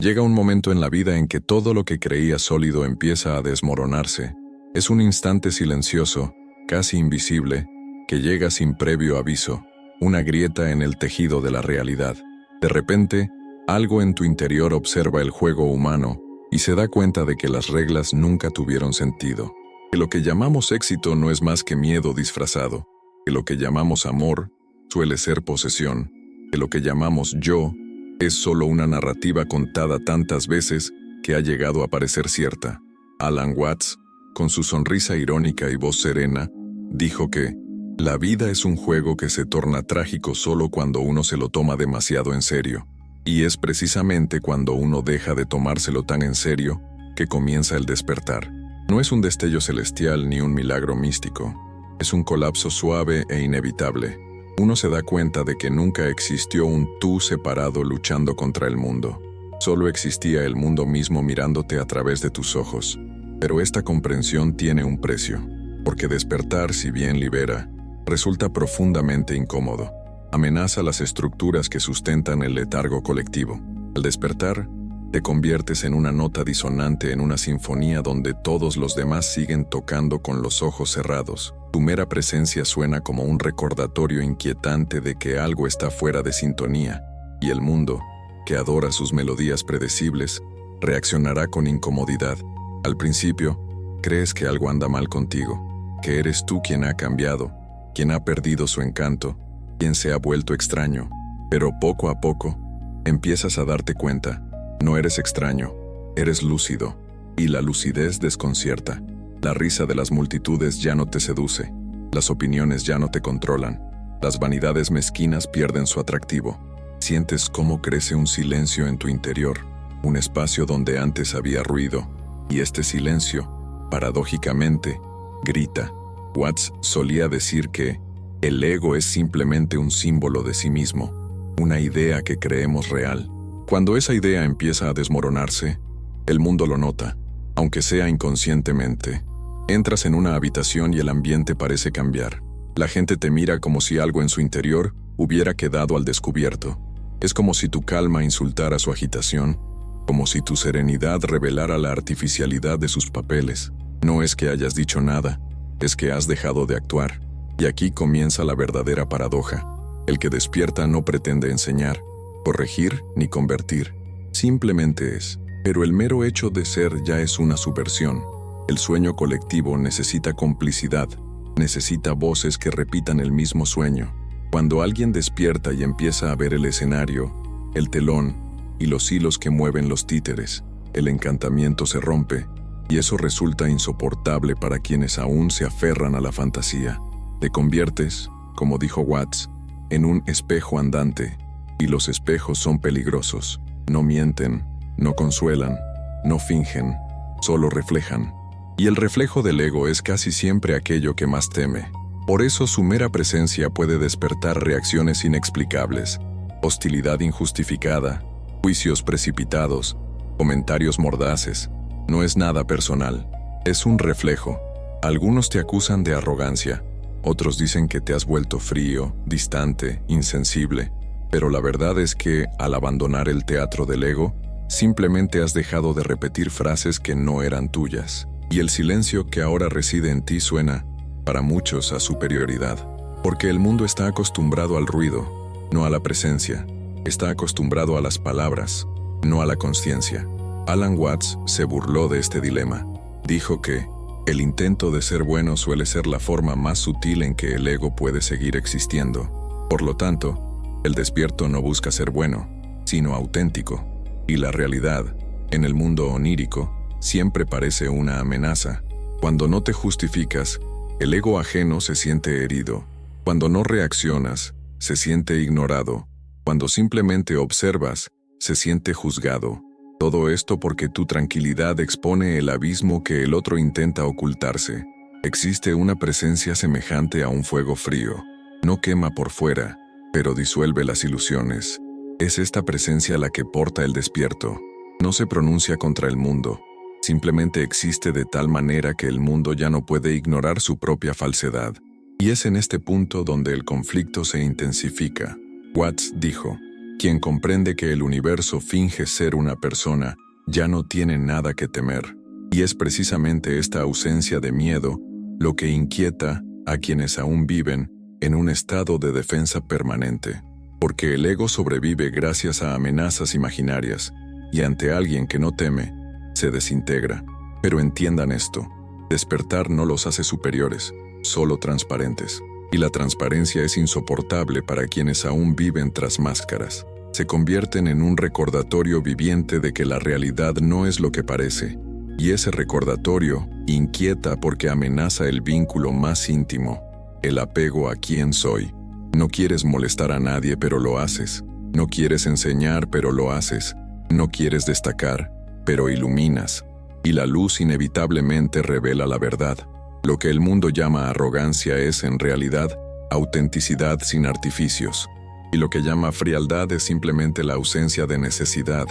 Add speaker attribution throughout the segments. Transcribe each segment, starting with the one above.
Speaker 1: Llega un momento en la vida en que todo lo que creías sólido empieza a desmoronarse. Es un instante silencioso, casi invisible, que llega sin previo aviso, una grieta en el tejido de la realidad. De repente, algo en tu interior observa el juego humano y se da cuenta de que las reglas nunca tuvieron sentido. Que lo que llamamos éxito no es más que miedo disfrazado. Que lo que llamamos amor suele ser posesión. Que lo que llamamos yo es solo una narrativa contada tantas veces que ha llegado a parecer cierta. Alan Watts, con su sonrisa irónica y voz serena, dijo que la vida es un juego que se torna trágico solo cuando uno se lo toma demasiado en serio. Y es precisamente cuando uno deja de tomárselo tan en serio que comienza el despertar. No es un destello celestial ni un milagro místico. Es un colapso suave e inevitable. Uno se da cuenta de que nunca existió un tú separado luchando contra el mundo. Solo existía el mundo mismo mirándote a través de tus ojos. Pero esta comprensión tiene un precio, porque despertar, si bien libera, resulta profundamente incómodo. Amenaza las estructuras que sustentan el letargo colectivo. Al despertar, te conviertes en una nota disonante en una sinfonía donde todos los demás siguen tocando con los ojos cerrados. Tu mera presencia suena como un recordatorio inquietante de que algo está fuera de sintonía, y el mundo, que adora sus melodías predecibles, reaccionará con incomodidad. Al principio, crees que algo anda mal contigo, que eres tú quien ha cambiado, quien ha perdido su encanto, quien se ha vuelto extraño, pero poco a poco, empiezas a darte cuenta. No eres extraño, eres lúcido, y la lucidez desconcierta. La risa de las multitudes ya no te seduce, las opiniones ya no te controlan, las vanidades mezquinas pierden su atractivo. Sientes cómo crece un silencio en tu interior, un espacio donde antes había ruido, y este silencio, paradójicamente, grita. Watts solía decir que el ego es simplemente un símbolo de sí mismo, una idea que creemos real. Cuando esa idea empieza a desmoronarse, el mundo lo nota, aunque sea inconscientemente. Entras en una habitación y el ambiente parece cambiar. La gente te mira como si algo en su interior hubiera quedado al descubierto. Es como si tu calma insultara su agitación, como si tu serenidad revelara la artificialidad de sus papeles. No es que hayas dicho nada, es que has dejado de actuar. Y aquí comienza la verdadera paradoja. El que despierta no pretende enseñar, corregir ni convertir. Simplemente es. Pero el mero hecho de ser ya es una subversión. El sueño colectivo necesita complicidad, necesita voces que repitan el mismo sueño. Cuando alguien despierta y empieza a ver el escenario, el telón y los hilos que mueven los títeres, el encantamiento se rompe, y eso resulta insoportable para quienes aún se aferran a la fantasía. Te conviertes, como dijo Watts, en un espejo andante. Y los espejos son peligrosos. No mienten, no consuelan, no fingen, solo reflejan. Y el reflejo del ego es casi siempre aquello que más teme. Por eso su mera presencia puede despertar reacciones inexplicables, hostilidad injustificada, juicios precipitados, comentarios mordaces. No es nada personal, es un reflejo. Algunos te acusan de arrogancia, otros dicen que te has vuelto frío, distante, insensible. Pero la verdad es que, al abandonar el teatro del ego, simplemente has dejado de repetir frases que no eran tuyas. Y el silencio que ahora reside en ti suena, para muchos, a superioridad. Porque el mundo está acostumbrado al ruido, no a la presencia. Está acostumbrado a las palabras, no a la consciencia. Alan Watts se burló de este dilema. Dijo que el intento de ser bueno suele ser la forma más sutil en que el ego puede seguir existiendo. Por lo tanto, el despierto no busca ser bueno, sino auténtico. Y la realidad, en el mundo onírico, siempre parece una amenaza. Cuando no te justificas, el ego ajeno se siente herido. Cuando no reaccionas, se siente ignorado. Cuando simplemente observas, se siente juzgado. Todo esto porque tu tranquilidad expone el abismo que el otro intenta ocultarse. Existe una presencia semejante a un fuego frío. No quema por fuera, pero disuelve las ilusiones. Es esta presencia la que porta el despierto. No se pronuncia contra el mundo. Simplemente existe de tal manera que el mundo ya no puede ignorar su propia falsedad. Y es en este punto donde el conflicto se intensifica. Watts dijo, Quien comprende que el universo finge ser una persona, ya no tiene nada que temer. Y es precisamente esta ausencia de miedo lo que inquieta a quienes aún viven en un estado de defensa permanente. Porque el ego sobrevive gracias a amenazas imaginarias, y ante alguien que no teme, se desintegra. Pero entiendan esto, despertar no los hace superiores, solo transparentes. Y la transparencia es insoportable para quienes aún viven tras máscaras. Se convierten en un recordatorio viviente de que la realidad no es lo que parece, y ese recordatorio inquieta porque amenaza el vínculo más íntimo, el apego a quién soy. No quieres molestar a nadie, pero lo haces. No quieres enseñar, pero lo haces. No quieres destacar, pero iluminas. Y la luz inevitablemente revela la verdad. Lo que el mundo llama arrogancia es, en realidad, autenticidad sin artificios. Y lo que llama frialdad es simplemente la ausencia de necesidad.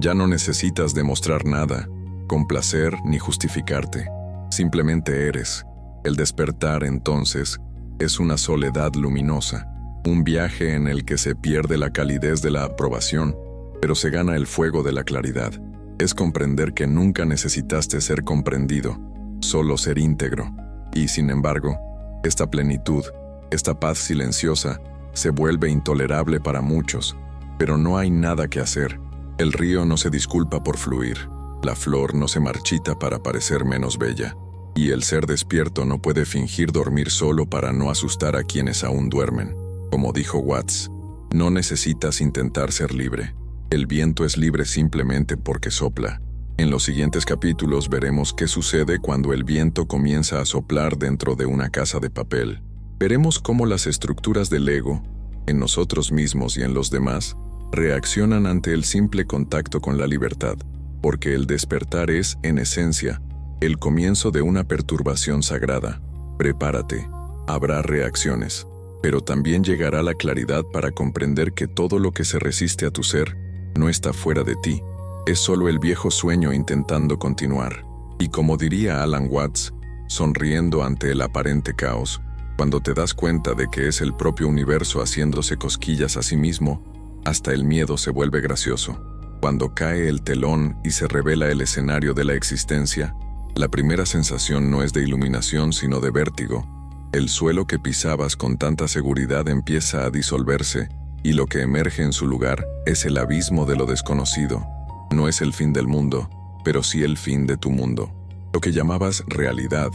Speaker 1: Ya no necesitas demostrar nada, complacer ni justificarte. Simplemente eres. El despertar, entonces, es una soledad luminosa, un viaje en el que se pierde la calidez de la aprobación, pero se gana el fuego de la claridad. Es comprender que nunca necesitaste ser comprendido, solo ser íntegro. Y, sin embargo, esta plenitud, esta paz silenciosa, se vuelve intolerable para muchos, pero no hay nada que hacer. El río no se disculpa por fluir, la flor no se marchita para parecer menos bella, y el ser despierto no puede fingir dormir solo para no asustar a quienes aún duermen. Como dijo Watts, no necesitas intentar ser libre. El viento es libre simplemente porque sopla. En los siguientes capítulos veremos qué sucede cuando el viento comienza a soplar dentro de una casa de papel. Veremos cómo las estructuras del ego, en nosotros mismos y en los demás, reaccionan ante el simple contacto con la libertad, porque el despertar es, en esencia, el comienzo de una perturbación sagrada. Prepárate, habrá reacciones, pero también llegará la claridad para comprender que todo lo que se resiste a tu ser no está fuera de ti, es solo el viejo sueño intentando continuar. Y como diría Alan Watts, sonriendo ante el aparente caos, cuando te das cuenta de que es el propio universo haciéndose cosquillas a sí mismo, hasta el miedo se vuelve gracioso. Cuando cae el telón y se revela el escenario de la existencia, la primera sensación no es de iluminación sino de vértigo. El suelo que pisabas con tanta seguridad empieza a disolverse, y lo que emerge en su lugar es el abismo de lo desconocido. No es el fin del mundo, pero sí el fin de tu mundo. Lo que llamabas realidad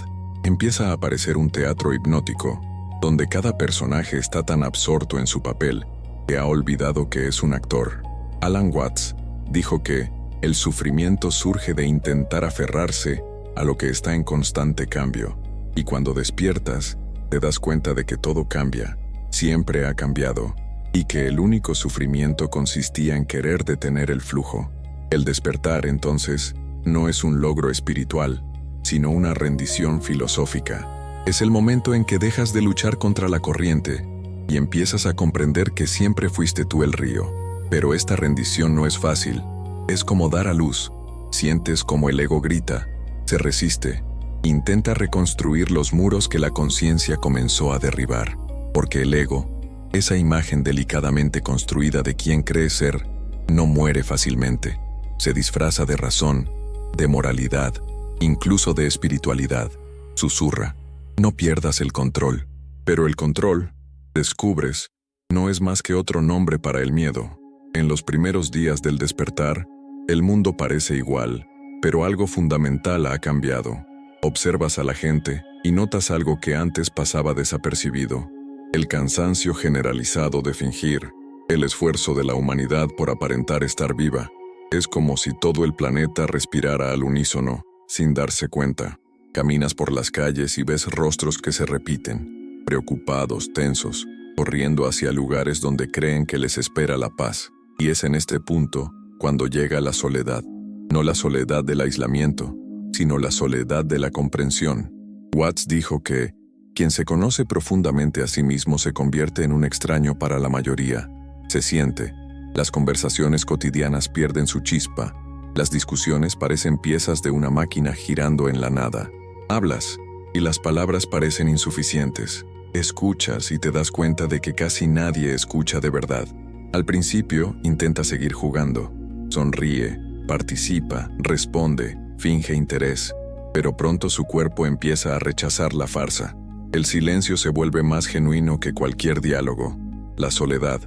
Speaker 1: empieza a aparecer un teatro hipnótico, donde cada personaje está tan absorto en su papel que ha olvidado que es un actor. Alan Watts dijo que el sufrimiento surge de intentar aferrarse a lo que está en constante cambio, y cuando despiertas, te das cuenta de que todo cambia, siempre ha cambiado, y que el único sufrimiento consistía en querer detener el flujo. El despertar, entonces, no es un logro espiritual, sino una rendición filosófica. Es el momento en que dejas de luchar contra la corriente y empiezas a comprender que siempre fuiste tú el río. Pero esta rendición no es fácil, es como dar a luz. Sientes como el ego grita, se resiste, intenta reconstruir los muros que la conciencia comenzó a derribar, porque el ego, esa imagen delicadamente construida de quien cree ser, no muere fácilmente. Se disfraza de razón, de moralidad, incluso de espiritualidad. Susurra, no pierdas el control. Pero el control, descubres, no es más que otro nombre para el miedo. En los primeros días del despertar, el mundo parece igual, pero algo fundamental ha cambiado. Observas a la gente y notas algo que antes pasaba desapercibido. El cansancio generalizado de fingir, el esfuerzo de la humanidad por aparentar estar viva. Es como si todo el planeta respirara al unísono, sin darse cuenta. Caminas por las calles y ves rostros que se repiten, preocupados, tensos, corriendo hacia lugares donde creen que les espera la paz. Y es en este punto cuando llega la soledad. No la soledad del aislamiento, sino la soledad de la comprensión. Watts dijo que quien se conoce profundamente a sí mismo se convierte en un extraño para la mayoría. Se siente. Las conversaciones cotidianas pierden su chispa. Las discusiones parecen piezas de una máquina girando en la nada. Hablas, y las palabras parecen insuficientes. Escuchas y te das cuenta de que casi nadie escucha de verdad. Al principio, intenta seguir jugando. Sonríe, participa, responde, finge interés, pero pronto su cuerpo empieza a rechazar la farsa. El silencio se vuelve más genuino que cualquier diálogo. La soledad,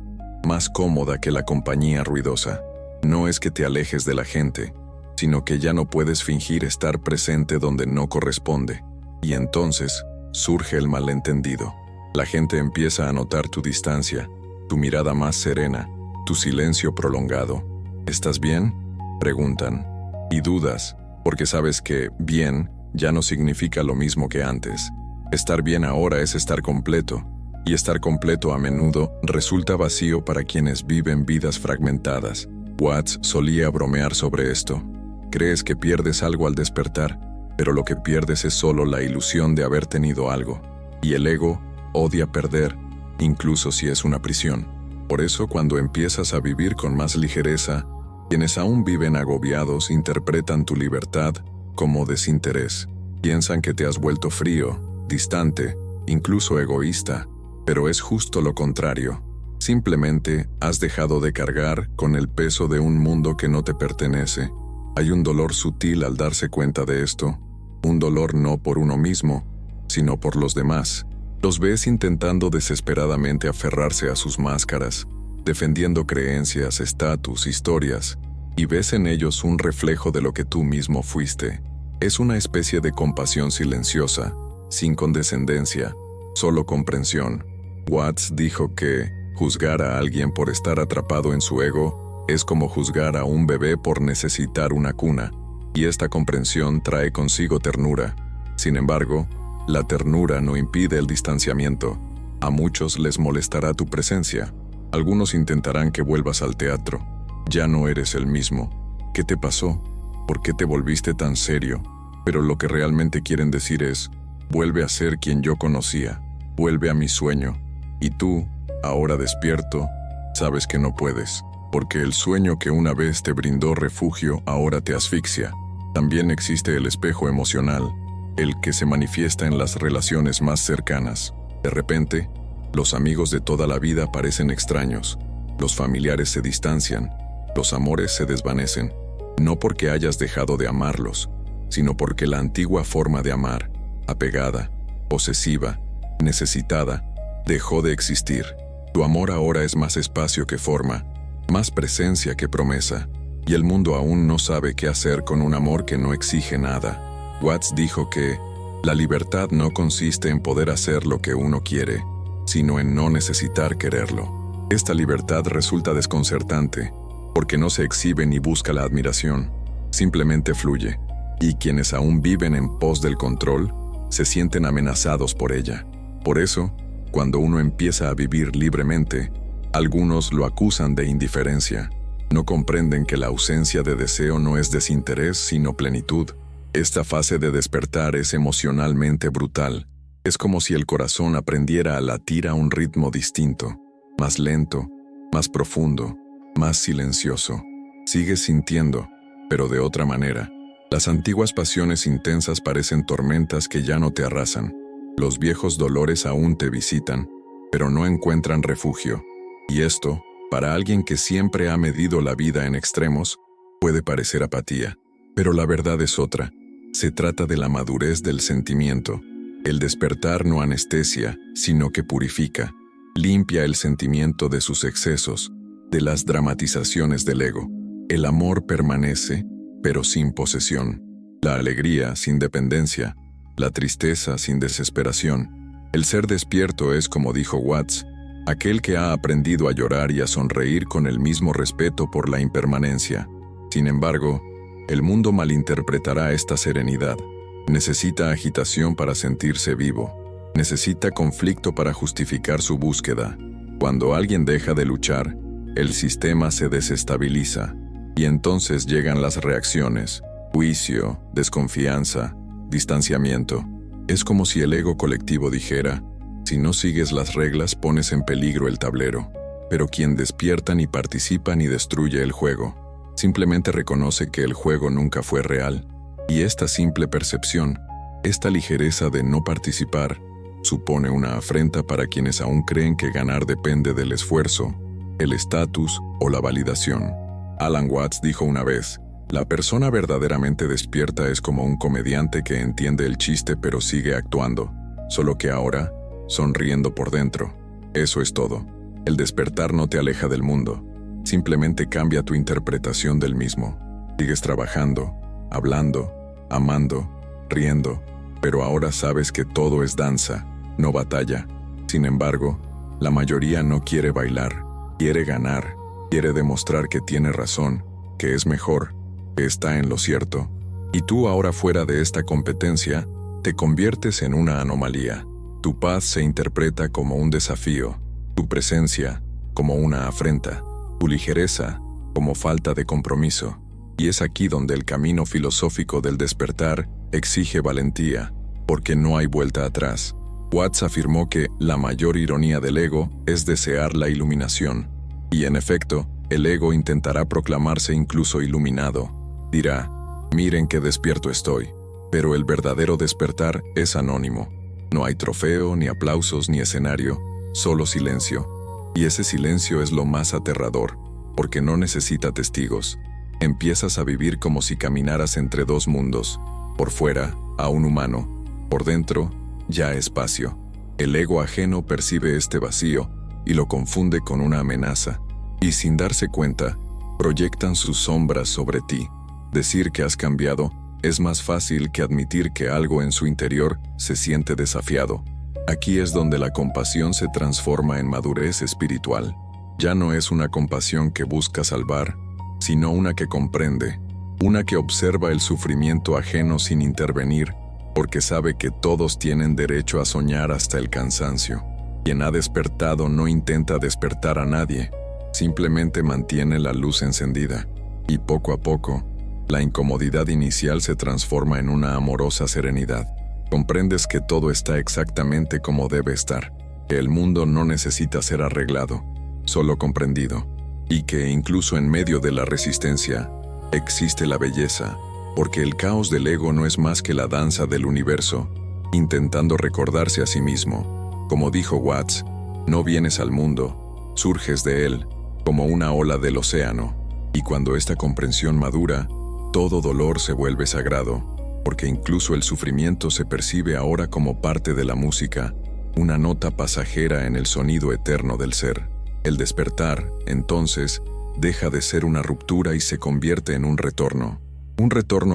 Speaker 1: más cómoda que la compañía ruidosa. No es que te alejes de la gente, sino que ya no puedes fingir estar presente donde no corresponde. Y entonces, surge el malentendido. La gente empieza a notar tu distancia, tu mirada más serena, tu silencio prolongado. ¿Estás bien?, preguntan. Y dudas, porque sabes que bien ya no significa lo mismo que antes. Estar bien ahora es estar completo, y estar completo a menudo resulta vacío para quienes viven vidas fragmentadas. Watts solía bromear sobre esto. Crees que pierdes algo al despertar, pero lo que pierdes es solo la ilusión de haber tenido algo. Y el ego odia perder, incluso si es una prisión. Por eso, cuando empiezas a vivir con más ligereza, quienes aún viven agobiados interpretan tu libertad como desinterés. Piensan que te has vuelto frío, distante, incluso egoísta, pero es justo lo contrario. Simplemente has dejado de cargar con el peso de un mundo que no te pertenece. Hay un dolor sutil al darse cuenta de esto, un dolor no por uno mismo, sino por los demás. Los ves intentando desesperadamente aferrarse a sus máscaras, defendiendo creencias, estatus, historias, y ves en ellos un reflejo de lo que tú mismo fuiste. Es una especie de compasión silenciosa, sin condescendencia, solo comprensión. Watts dijo que juzgar a alguien por estar atrapado en su ego es como juzgar a un bebé por necesitar una cuna, y esta comprensión trae consigo ternura. Sin embargo, la ternura no impide el distanciamiento. A muchos les molestará tu presencia. Algunos intentarán que vuelvas al teatro. Ya no eres el mismo. ¿Qué te pasó? ¿Por qué te volviste tan serio? Pero lo que realmente quieren decir es, vuelve a ser quien yo conocía, vuelve a mi sueño. Y tú, ahora despierto, sabes que no puedes, porque el sueño que una vez te brindó refugio ahora te asfixia. También existe el espejo emocional, el que se manifiesta en las relaciones más cercanas. De repente, los amigos de toda la vida parecen extraños, los familiares se distancian, los amores se desvanecen, no porque hayas dejado de amarlos, sino porque la antigua forma de amar, apegada, posesiva, necesitada, dejó de existir. Tu amor ahora es más espacio que forma, más presencia que promesa, y el mundo aún no sabe qué hacer con un amor que no exige nada. Watts dijo que la libertad no consiste en poder hacer lo que uno quiere, sino en no necesitar quererlo. Esta libertad resulta desconcertante, porque no se exhibe ni busca la admiración, simplemente fluye, y quienes aún viven en pos del control, se sienten amenazados por ella. Por eso, cuando uno empieza a vivir libremente, algunos lo acusan de indiferencia. No comprenden que la ausencia de deseo no es desinterés, sino plenitud. Esta fase de despertar es emocionalmente brutal. Es como si el corazón aprendiera a latir a un ritmo distinto, más lento, más profundo, más silencioso. Sigues sintiendo, pero de otra manera. Las antiguas pasiones intensas parecen tormentas que ya no te arrasan. Los viejos dolores aún te visitan, pero no encuentran refugio. Y esto, para alguien que siempre ha medido la vida en extremos, puede parecer apatía. Pero la verdad es otra. Se trata de la madurez del sentimiento. El despertar no anestesia, sino que purifica. Limpia el sentimiento de sus excesos, de las dramatizaciones del ego. El amor permanece, pero sin posesión. La alegría sin dependencia. La tristeza sin desesperación. El ser despierto es, como dijo Watts, aquel que ha aprendido a llorar y a sonreír con el mismo respeto por la impermanencia. Sin embargo, el mundo malinterpretará esta serenidad. Necesita agitación para sentirse vivo. Necesita conflicto para justificar su búsqueda. Cuando alguien deja de luchar, el sistema se desestabiliza. Y entonces llegan las reacciones: juicio, desconfianza, distanciamiento. Es como si el ego colectivo dijera, si no sigues las reglas pones en peligro el tablero. Pero quien despierta ni participa ni destruye el juego. Simplemente reconoce que el juego nunca fue real. Y esta simple percepción, esta ligereza de no participar, supone una afrenta para quienes aún creen que ganar depende del esfuerzo, el estatus o la validación. Alan Watts dijo una vez, la persona verdaderamente despierta es como un comediante que entiende el chiste pero sigue actuando, solo que ahora, sonriendo por dentro. Eso es todo. El despertar no te aleja del mundo, simplemente cambia tu interpretación del mismo. Sigues trabajando, hablando, amando, riendo, pero ahora sabes que todo es danza, no batalla. Sin embargo, la mayoría no quiere bailar, quiere ganar, quiere demostrar que tiene razón, que es mejor, que está en lo cierto. Y tú ahora fuera de esta competencia, te conviertes en una anomalía. Tu paz se interpreta como un desafío, tu presencia como una afrenta, tu ligereza como falta de compromiso. Y es aquí donde el camino filosófico del despertar exige valentía, porque no hay vuelta atrás. Watts afirmó que la mayor ironía del ego es desear la iluminación. Y en efecto, el ego intentará proclamarse incluso iluminado. Dirá, miren qué despierto estoy. Pero el verdadero despertar es anónimo. No hay trofeo, ni aplausos, ni escenario, solo silencio. Y ese silencio es lo más aterrador, porque no necesita testigos. Empiezas a vivir como si caminaras entre dos mundos. Por fuera, aún humano. Por dentro, ya espacio. El ego ajeno percibe este vacío y lo confunde con una amenaza. Y sin darse cuenta, proyectan sus sombras sobre ti. Decir que has cambiado es más fácil que admitir que algo en su interior se siente desafiado. Aquí es donde la compasión se transforma en madurez espiritual. Ya no es una compasión que busca salvar, sino una que comprende, una que observa el sufrimiento ajeno sin intervenir, porque sabe que todos tienen derecho a soñar hasta el cansancio. Quien ha despertado no intenta despertar a nadie, simplemente mantiene la luz encendida, y poco a poco, la incomodidad inicial se transforma en una amorosa serenidad. Comprendes que todo está exactamente como debe estar, que el mundo no necesita ser arreglado, solo comprendido, y que incluso en medio de la resistencia, existe la belleza, porque el caos del ego no es más que la danza del universo, intentando recordarse a sí mismo. Como dijo Watts, no vienes al mundo, surges de él, como una ola del océano, y cuando esta comprensión madura, todo dolor se vuelve sagrado, porque incluso el sufrimiento se percibe ahora como parte de la música, una nota pasajera en el sonido eterno del ser. El despertar, entonces, deja de ser una ruptura y se convierte en un retorno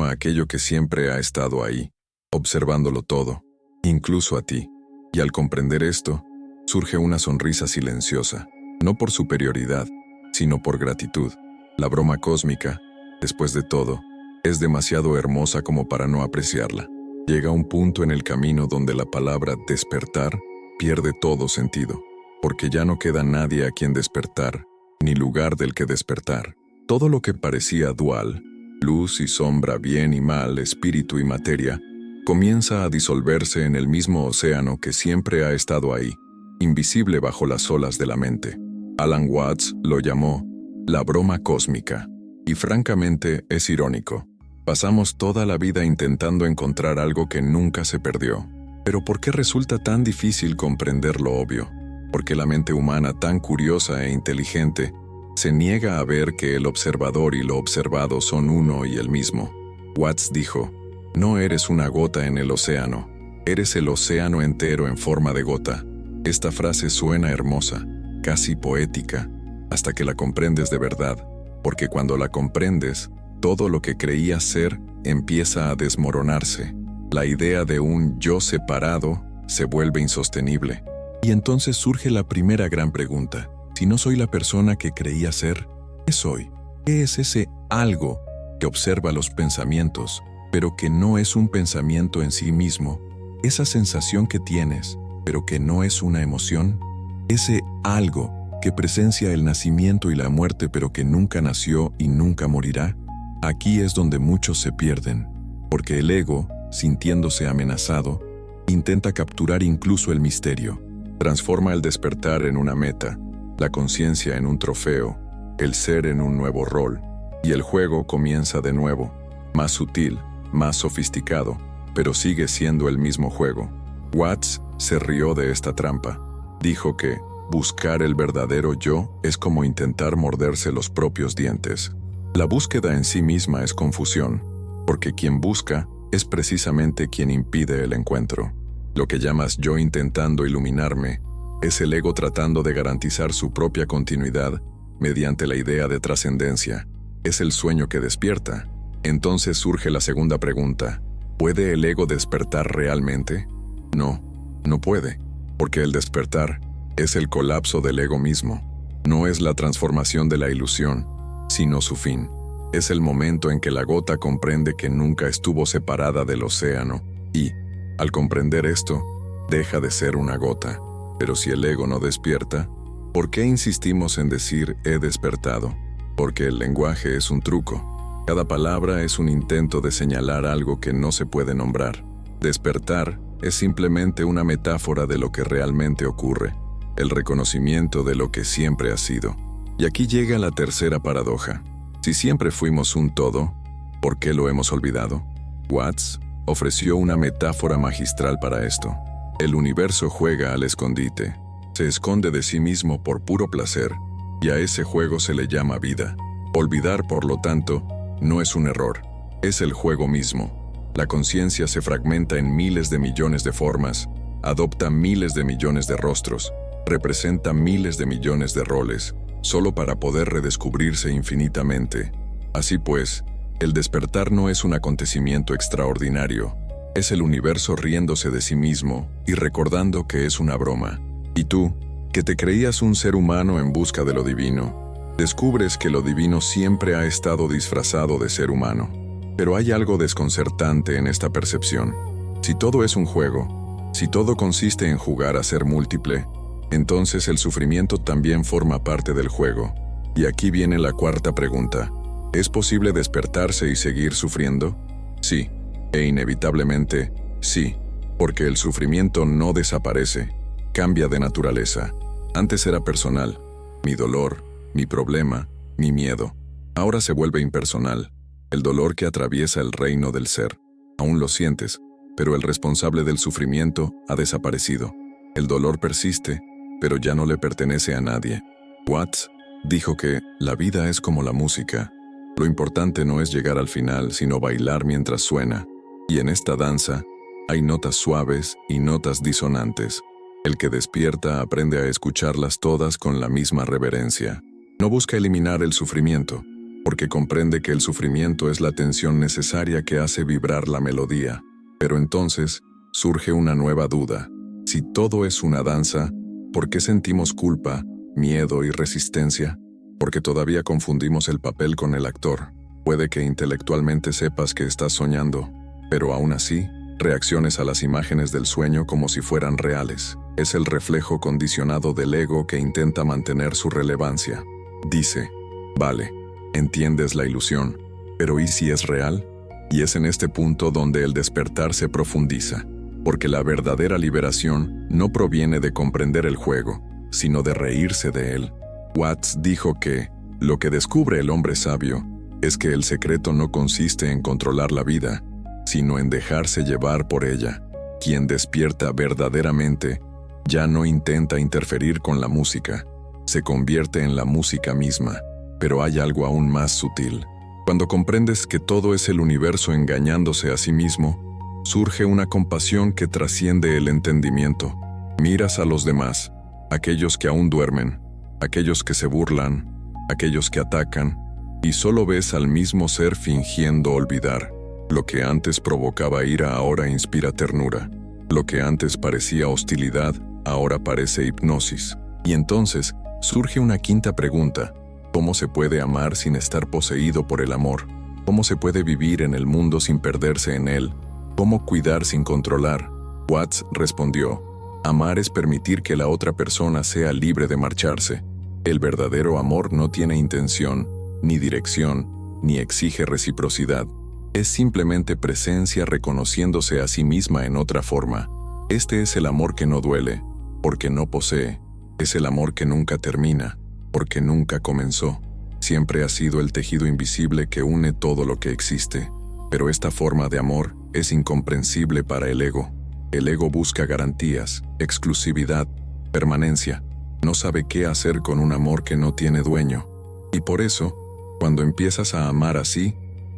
Speaker 1: a aquello que siempre ha estado ahí, observándolo todo, incluso a ti. Y al comprender esto, surge una sonrisa silenciosa, no por superioridad, sino por gratitud. La broma cósmica, después de todo, es demasiado hermosa como para no apreciarla. Llega un punto en el camino donde la palabra despertar pierde todo sentido, porque ya no queda nadie a quien despertar, ni lugar del que despertar. Todo lo que parecía dual, luz y sombra, bien y mal, espíritu y materia, comienza a disolverse en el mismo océano que siempre ha estado ahí, invisible bajo las olas de la mente. Alan Watts lo llamó la broma cósmica, y francamente es irónico. Pasamos toda la vida intentando encontrar algo que nunca se perdió. Pero ¿por qué resulta tan difícil comprender lo obvio? Porque la mente humana, tan curiosa e inteligente, se niega a ver que el observador y lo observado son uno y el mismo. Watts dijo, no eres una gota en el océano, eres el océano entero en forma de gota. Esta frase suena hermosa, casi poética, hasta que la comprendes de verdad, porque cuando la comprendes, todo lo que creías ser empieza a desmoronarse. La idea de un yo separado se vuelve insostenible. Y entonces surge la primera gran pregunta. Si no soy la persona que creía ser, ¿qué soy? ¿Qué es ese algo que observa los pensamientos, pero que no es un pensamiento en sí mismo? Esa sensación que tienes, pero que no es una emoción. Ese algo que presencia el nacimiento y la muerte, pero que nunca nació y nunca morirá. Aquí es donde muchos se pierden, porque el ego, sintiéndose amenazado, intenta capturar incluso el misterio. Transforma el despertar en una meta, la conciencia en un trofeo, el ser en un nuevo rol, y el juego comienza de nuevo, más sutil, más sofisticado, pero sigue siendo el mismo juego. Watts se rió de esta trampa. Dijo que, buscar el verdadero yo es como intentar morderse los propios dientes. La búsqueda en sí misma es confusión, porque quien busca es precisamente quien impide el encuentro. Lo que llamas yo intentando iluminarme es el ego tratando de garantizar su propia continuidad mediante la idea de trascendencia. Es el sueño que despierta. Entonces surge la segunda pregunta: ¿puede el ego despertar realmente? No, no puede, porque el despertar es el colapso del ego mismo. No es la transformación de la ilusión, sino su fin. Es el momento en que la gota comprende que nunca estuvo separada del océano y, al comprender esto, deja de ser una gota. Pero si el ego no despierta, ¿por qué insistimos en decir he despertado? Porque el lenguaje es un truco. Cada palabra es un intento de señalar algo que no se puede nombrar. Despertar es simplemente una metáfora de lo que realmente ocurre, el reconocimiento de lo que siempre ha sido. Y aquí llega la tercera paradoja. Si siempre fuimos un todo, ¿por qué lo hemos olvidado? Watts ofreció una metáfora magistral para esto. El universo juega al escondite. Se esconde de sí mismo por puro placer, y a ese juego se le llama vida. Olvidar, por lo tanto, no es un error, es el juego mismo. La conciencia se fragmenta en miles de millones de formas, adopta miles de millones de rostros, representa miles de millones de roles, solo para poder redescubrirse infinitamente. Así pues, el despertar no es un acontecimiento extraordinario, es el universo riéndose de sí mismo y recordando que es una broma. Y tú, que te creías un ser humano en busca de lo divino, descubres que lo divino siempre ha estado disfrazado de ser humano. Pero hay algo desconcertante en esta percepción. Si todo es un juego, si todo consiste en jugar a ser múltiple, entonces el sufrimiento también forma parte del juego. Y aquí viene la cuarta pregunta. ¿Es posible despertarse y seguir sufriendo? Sí, e inevitablemente, sí, porque el sufrimiento no desaparece, cambia de naturaleza. Antes era personal, mi dolor, mi problema, mi miedo. Ahora se vuelve impersonal, el dolor que atraviesa el reino del ser. Aún lo sientes, pero el responsable del sufrimiento ha desaparecido. El dolor persiste, pero ya no le pertenece a nadie. Watts dijo que la vida es como la música. Lo importante no es llegar al final, sino bailar mientras suena. Y en esta danza hay notas suaves y notas disonantes. El que despierta aprende a escucharlas todas con la misma reverencia. No busca eliminar el sufrimiento, porque comprende que el sufrimiento es la tensión necesaria que hace vibrar la melodía. Pero entonces surge una nueva duda. Si todo es una danza, ¿por qué sentimos culpa, miedo y resistencia? Porque todavía confundimos el papel con el actor. Puede que intelectualmente sepas que estás soñando, pero aún así, reacciones a las imágenes del sueño como si fueran reales. Es el reflejo condicionado del ego que intenta mantener su relevancia. Dice, vale, entiendes la ilusión, pero ¿y si es real? Y es en este punto donde el despertar se profundiza, porque la verdadera liberación no proviene de comprender el juego, sino de reírse de él. Watts dijo que lo que descubre el hombre sabio es que el secreto no consiste en controlar la vida, sino en dejarse llevar por ella. Quien despierta verdaderamente ya no intenta interferir con la música, se convierte en la música misma. Pero hay algo aún más sutil. Cuando comprendes que todo es el universo engañándose a sí mismo, surge una compasión que trasciende el entendimiento. Miras a los demás, aquellos que aún duermen, aquellos que se burlan, aquellos que atacan, y solo ves al mismo ser fingiendo olvidar. Lo que antes provocaba ira ahora inspira ternura. Lo que antes parecía hostilidad ahora parece hipnosis. Y entonces surge una quinta pregunta. ¿Cómo se puede amar sin estar poseído por el amor? ¿Cómo se puede vivir en el mundo sin perderse en él? ¿Cómo cuidar sin controlar? Watts respondió, amar es permitir que la otra persona sea libre de marcharse. El verdadero amor no tiene intención, ni dirección, ni exige reciprocidad. Es simplemente presencia reconociéndose a sí misma en otra forma. Este es el amor que no duele, porque no posee. Es el amor que nunca termina, porque nunca comenzó. Siempre ha sido el tejido invisible que une todo lo que existe. Pero esta forma de amor es incomprensible para el ego. El ego busca garantías, exclusividad, permanencia. no sabe qué hacer con un amor que no tiene dueño. Y por eso, cuando empiezas a amar así,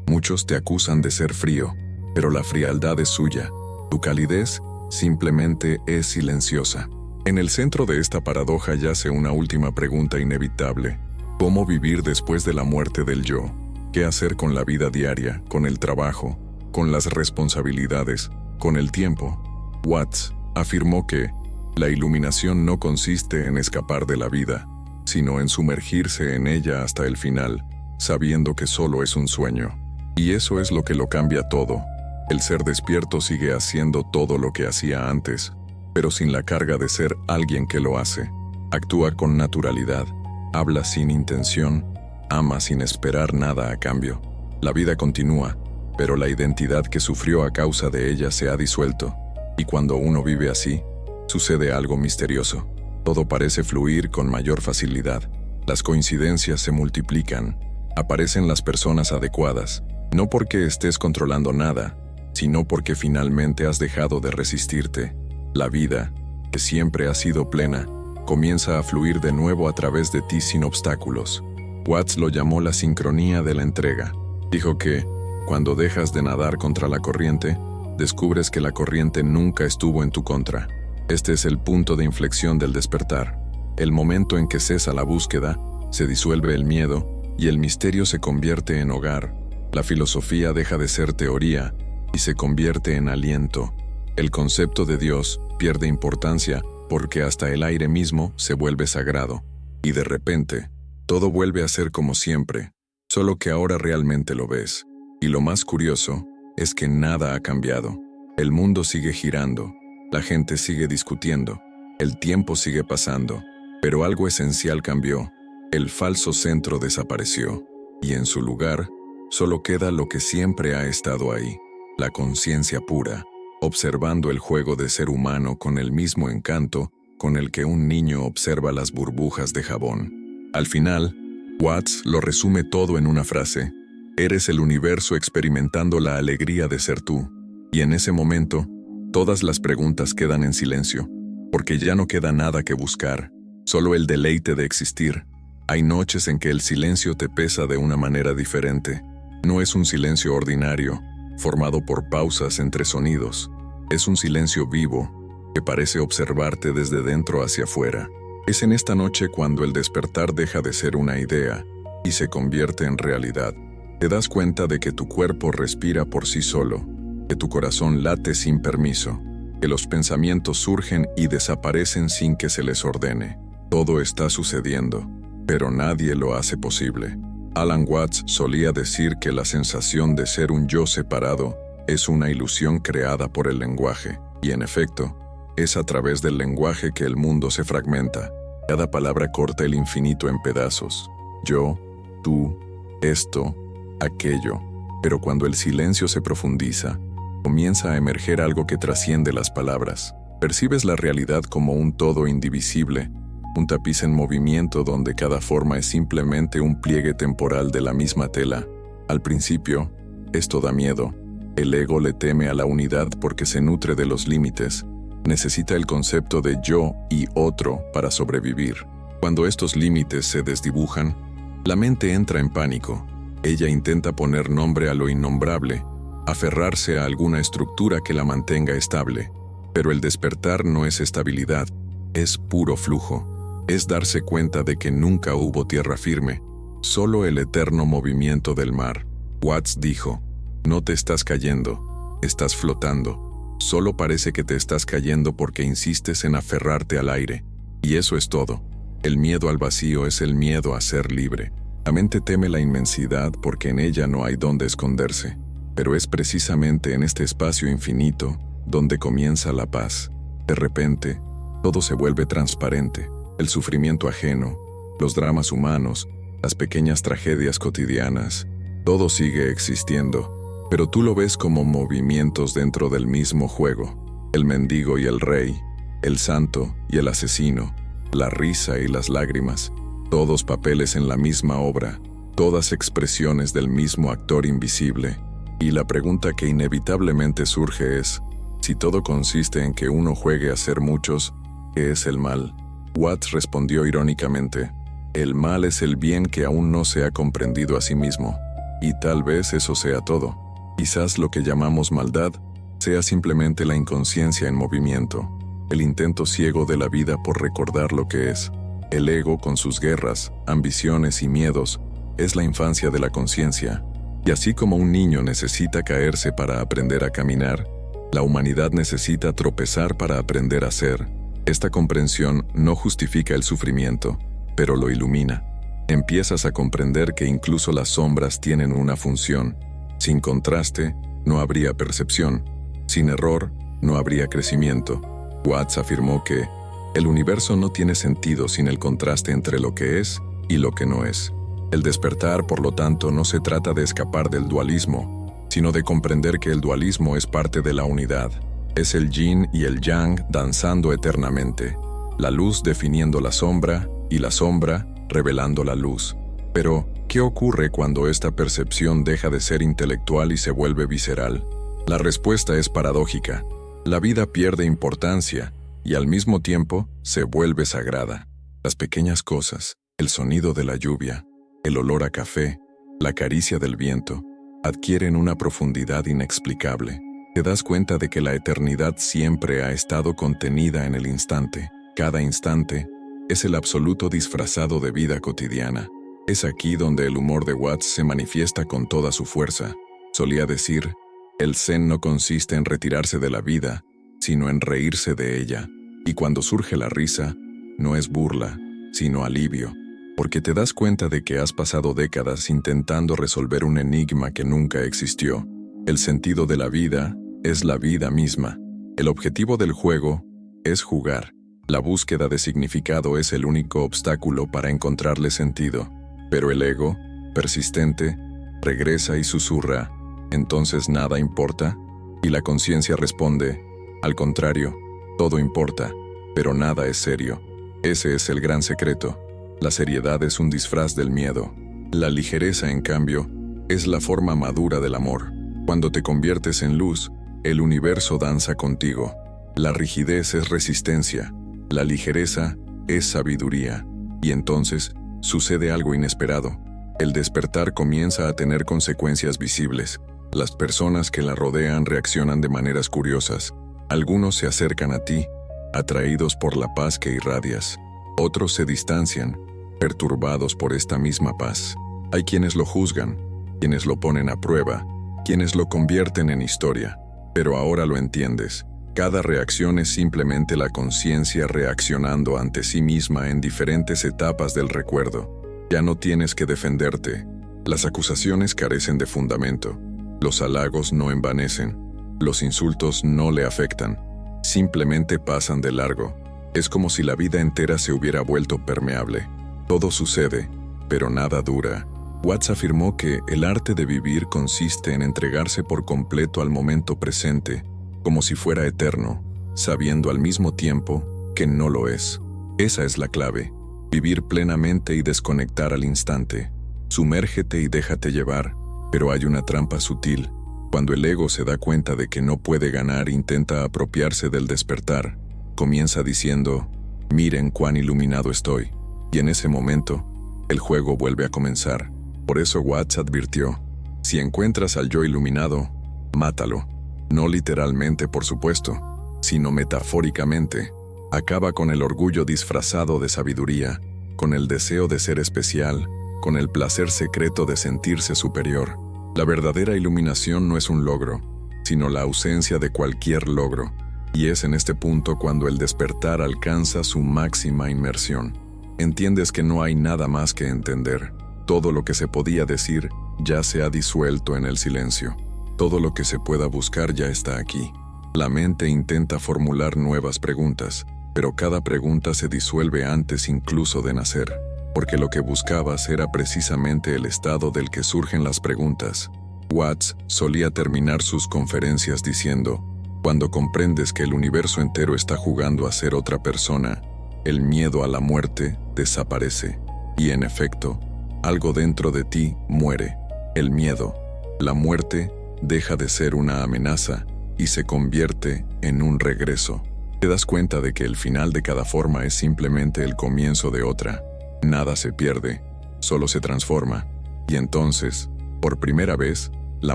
Speaker 1: muchos te acusan de ser frío, pero la frialdad es suya. Tu calidez simplemente es silenciosa. En el centro de esta paradoja yace una última pregunta inevitable. ¿Cómo vivir después de la muerte del yo? ¿Qué hacer con la vida diaria, con el trabajo, con las responsabilidades, con el tiempo? Watts afirmó que la iluminación no consiste en escapar de la vida, sino en sumergirse en ella hasta el final, sabiendo que solo es un sueño. Y eso es lo que lo cambia todo. El ser despierto sigue haciendo todo lo que hacía antes, pero sin la carga de ser alguien que lo hace. Actúa con naturalidad, habla sin intención, ama sin esperar nada a cambio. La vida continúa, pero la identidad que sufrió a causa de ella se ha disuelto. Y cuando uno vive así, sucede algo misterioso. Todo parece fluir con mayor facilidad. Las coincidencias se multiplican. Aparecen las personas adecuadas, no porque estés controlando nada, sino porque finalmente has dejado de resistirte. La vida, que siempre ha sido plena, comienza a fluir de nuevo a través de ti sin obstáculos. Watts lo llamó la sincronía de la entrega. Dijo que, cuando dejas de nadar contra la corriente, descubres que la corriente nunca estuvo en tu contra. Este es el punto de inflexión del despertar. El momento en que cesa la búsqueda, se disuelve el miedo y el misterio se convierte en hogar. La filosofía deja de ser teoría y se convierte en aliento. El concepto de Dios pierde importancia porque hasta el aire mismo se vuelve sagrado. Y de repente, todo vuelve a ser como siempre, solo que ahora realmente lo ves. Y lo más curioso es que nada ha cambiado. El mundo sigue girando, la gente sigue discutiendo, el tiempo sigue pasando, pero algo esencial cambió. El falso centro desapareció, y en su lugar solo queda lo que siempre ha estado ahí, la conciencia pura, observando el juego de ser humano con el mismo encanto con el que un niño observa las burbujas de jabón. Al final, Watts lo resume todo en una frase: eres el universo experimentando la alegría de ser tú. Y en ese momento, todas las preguntas quedan en silencio, porque ya no queda nada que buscar, solo el deleite de existir. Hay noches en que el silencio te pesa de una manera diferente. No es un silencio ordinario, formado por pausas entre sonidos. Es un silencio vivo, que parece observarte desde dentro hacia afuera. Es en esta noche cuando el despertar deja de ser una idea y se convierte en realidad. Te das cuenta de que tu cuerpo respira por sí solo, que tu corazón late sin permiso, que los pensamientos surgen y desaparecen sin que se les ordene. Todo está sucediendo, pero nadie lo hace posible. Alan Watts solía decir que la sensación de ser un yo separado es una ilusión creada por el lenguaje, y en efecto, es a través del lenguaje que el mundo se fragmenta. Cada palabra corta el infinito en pedazos. Yo, tú, esto, aquello. Pero cuando el silencio se profundiza, comienza a emerger algo que trasciende las palabras. Percibes la realidad como un todo indivisible, un tapiz en movimiento donde cada forma es simplemente un pliegue temporal de la misma tela. Al principio, esto da miedo. El ego le teme a la unidad porque se nutre de los límites. Necesita el concepto de yo y otro para sobrevivir. Cuando estos límites se desdibujan, la mente entra en pánico. Ella intenta poner nombre a lo innombrable, aferrarse a alguna estructura que la mantenga estable. Pero el despertar no es estabilidad, es puro flujo. Es darse cuenta de que nunca hubo tierra firme, solo el eterno movimiento del mar. Watts dijo: no te estás cayendo, estás flotando. Solo parece que te estás cayendo porque insistes en aferrarte al aire. Y eso es todo. El miedo al vacío es el miedo a ser libre. La mente teme la inmensidad porque en ella no hay dónde esconderse. Pero es precisamente en este espacio infinito donde comienza la paz. De repente, todo se vuelve transparente. El sufrimiento ajeno, los dramas humanos, las pequeñas tragedias cotidianas, todo sigue existiendo. Pero tú lo ves como movimientos dentro del mismo juego. El mendigo y el rey, el santo y el asesino, la risa y las lágrimas, todos papeles en la misma obra, todas expresiones del mismo actor invisible. Y la pregunta que inevitablemente surge es: si todo consiste en que uno juegue a ser muchos, ¿qué es el mal? Watts respondió irónicamente, el mal es el bien que aún no se ha comprendido a sí mismo. Y tal vez eso sea todo. Quizás lo que llamamos maldad sea simplemente la inconsciencia en movimiento, el intento ciego de la vida por recordar lo que es. El ego, con sus guerras, ambiciones y miedos, es la infancia de la conciencia. Y así como un niño necesita caerse para aprender a caminar, la humanidad necesita tropezar para aprender a ser. Esta comprensión no justifica el sufrimiento, pero lo ilumina. Empiezas a comprender que incluso las sombras tienen una función. Sin contraste, no habría percepción. Sin error, no habría crecimiento. Watts afirmó que el universo no tiene sentido sin el contraste entre lo que es y lo que no es. El despertar, por lo tanto, no se trata de escapar del dualismo, sino de comprender que el dualismo es parte de la unidad. Es el yin y el yang danzando eternamente, la luz definiendo la sombra y la sombra revelando la luz. Pero, ¿qué ocurre cuando esta percepción deja de ser intelectual y se vuelve visceral? La respuesta es paradójica. La vida pierde importancia y al mismo tiempo se vuelve sagrada. Las pequeñas cosas, el sonido de la lluvia, el olor a café, la caricia del viento, adquieren una profundidad inexplicable. Te das cuenta de que la eternidad siempre ha estado contenida en el instante. Cada instante es el absoluto disfrazado de vida cotidiana. Es aquí donde el humor de Watts se manifiesta con toda su fuerza. Solía decir, el zen no consiste en retirarse de la vida, sino en reírse de ella. Y cuando surge la risa, no es burla, sino alivio, porque te das cuenta de que has pasado décadas intentando resolver un enigma que nunca existió. El sentido de la vida es la vida misma. El objetivo del juego es jugar. La búsqueda de significado es el único obstáculo para encontrarle sentido. Pero el ego, persistente, regresa y susurra, ¿entonces nada importa? Y la conciencia responde, al contrario, todo importa, pero nada es serio. Ese es el gran secreto. La seriedad es un disfraz del miedo. La ligereza, en cambio, es la forma madura del amor. Cuando te conviertes en luz, el universo danza contigo. La rigidez es resistencia, la ligereza es sabiduría. Y entonces, sucede algo inesperado. El despertar comienza a tener consecuencias visibles. Las personas que la rodean reaccionan de maneras curiosas. Algunos se acercan a ti, atraídos por la paz que irradias. Otros se distancian, perturbados por esta misma paz. Hay quienes lo juzgan, quienes lo ponen a prueba, quienes lo convierten en historia. Pero ahora lo entiendes. Cada reacción es simplemente la conciencia reaccionando ante sí misma en diferentes etapas del recuerdo. Ya no tienes que defenderte. Las acusaciones carecen de fundamento. Los halagos no envanecen. Los insultos no le afectan. Simplemente pasan de largo. Es como si la vida entera se hubiera vuelto permeable. Todo sucede, pero nada dura. Watts afirmó que el arte de vivir consiste en entregarse por completo al momento presente, como si fuera eterno, sabiendo al mismo tiempo que no lo es. Esa es la clave, vivir plenamente y desconectar al instante. Sumérgete y déjate llevar, pero hay una trampa sutil. Cuando el ego se da cuenta de que no puede ganar, intenta apropiarse del despertar. Comienza diciendo, miren cuán iluminado estoy. Y en ese momento, el juego vuelve a comenzar. Por eso Watts advirtió, si encuentras al yo iluminado, mátalo. No literalmente, por supuesto, sino metafóricamente. Acaba con el orgullo disfrazado de sabiduría, con el deseo de ser especial, con el placer secreto de sentirse superior. La verdadera iluminación no es un logro, sino la ausencia de cualquier logro. Y es en este punto cuando el despertar alcanza su máxima inmersión. Entiendes que no hay nada más que entender. Todo lo que se podía decir ya se ha disuelto en el silencio. Todo lo que se pueda buscar ya está aquí. La mente intenta formular nuevas preguntas, pero cada pregunta se disuelve antes incluso de nacer, porque lo que buscabas era precisamente el estado del que surgen las preguntas. Watts solía terminar sus conferencias diciendo, cuando comprendes que el universo entero está jugando a ser otra persona, el miedo a la muerte desaparece. Y en efecto, algo dentro de ti muere. El miedo, la muerte, deja de ser una amenaza y se convierte en un regreso. Te das cuenta de que el final de cada forma es simplemente el comienzo de otra. Nada se pierde, solo se transforma. Y entonces, por primera vez, la